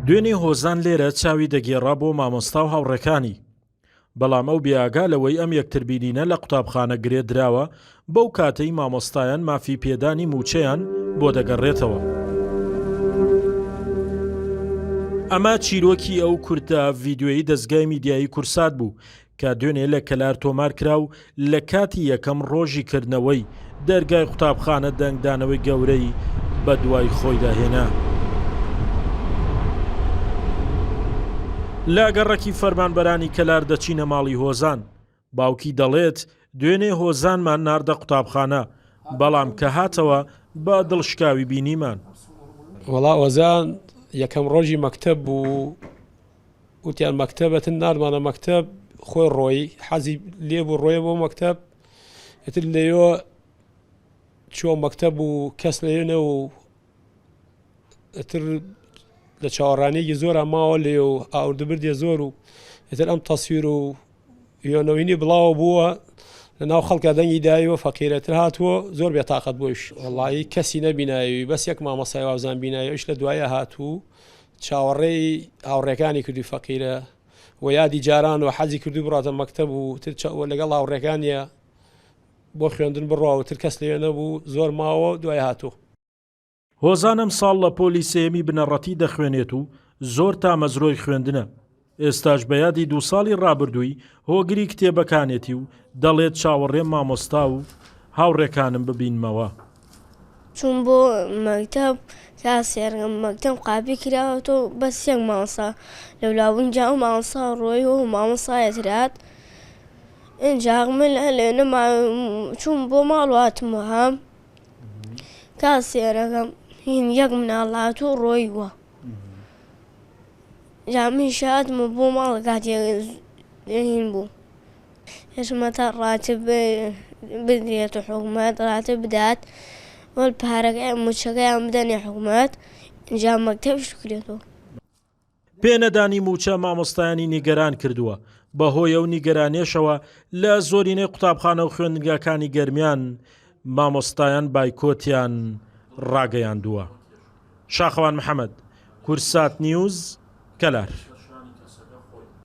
دوێنێ هۆزان لێرە چاوی دەگێڕا بۆ مامۆستا و هاوڕێکانی، بەڵام ئەو بێئاگا لەوەی ئەم یەکتربینینە لە قوتابخانە گرێ دراوە، بەو کاتەی مامۆستایان مافی پێدانی موچەیان بۆ دەگەڕێتەوە. ئەمە چیرۆکی ئەو کورتە ڤیدیۆیی دەستگای میدیایی کورسات بوو کە دوێنێ لە کەلار تۆمار کرا و لە کاتی یەکەم ڕۆژی کردنەوەی دەرگای قوتابخانە دەنگدانەوەی گەورەی بە دوای خۆی داهێنا. لە گەڕەکی فەرمانبەرانی کەلار دەچینە ماڵی هۆزان. باوکی دەڵێت دوێنێ هۆزانمان ناردە قوتابخانە، بەڵام کە هاتەوە بە دڵشکاوی بینیمان. وەڵا هۆزان یەکەم ڕۆژی مەکتەب بوو، وتیان مەکتەبەتن نارمانە مەکتەب، خۆی ڕۆی حەزی لێبوو ڕۆیە بۆ مەکتەب، ئێتر لێوە چۆ مەکتەب و کەس لێنە و ئەتر لە چاوەڕانێکی زۆر ماوە لێ و ئاوردەبردێ زۆر و ئێتر ئەم تەسویر و یۆنەوینی بڵاو بووە لە ناو خەڵکە دەنگی دایەوە فەقیرەتر هاتووە، زۆر بێتاقەت بۆیش وەڵایی کەسی نەبینایوی، بەس یەک مامۆستای وابزان بینایەوەش لە دوایە هاتوو چاوەڕێی هاوڕێکانی کردی فەقیرە و یادی جاران و حەزی کردی بڕاتە مەکتەب و تر لەگەڵ هاوڕێکانیە بۆ خوێندن بڕاوە، تر کەس لێ نەبوو، زۆر ماوە دوای هاتوو. هۆزان ئەم ساڵ لە پۆلی سێمی بنەڕەتی دەخوێنێت و زۆر تامەزرۆی خوێندنە. ئێستاش بە یادی 2 ساڵی ڕابردووی هۆگری کتێبەکانێتی و دەڵێت چاوەڕێ مامۆستا و هاوڕێکانم ببینمەوە. چون بۆ مەکتەب کاسێرم مەکتەب قاپی کراوەتەوە بەس یەک مامۆستا لەولاونجا و مامۆستا ڕۆی و مامۆستایەترات ئینجا من لێنە چوون بۆ ماڵ هاتمەوە کاسێرەکەم هین یەک مناڵ هاتوو ڕۆیوە جا من شاتمە بۆ ماڵ کاتێک بوو هێشمەتە ڕاتب بدرێت و حکومەت ڕاتب بدات وەل پارەکەی موچەکەیان بدەنێ حکومەت اینجا مەکتەبش بکرێتەوە. پێنەدانی موچە مامۆستایانی نیگەران کردووە، بەهۆی ئەو نیگەرانێشەوە لە زۆرینەی قوتابخانە و خوێندنگەکانی گەرمیان مامۆستایان بایکۆتیان ڕاگەیاندووە. شاخەوان محەممەد، کورسات نیوز، کەلار.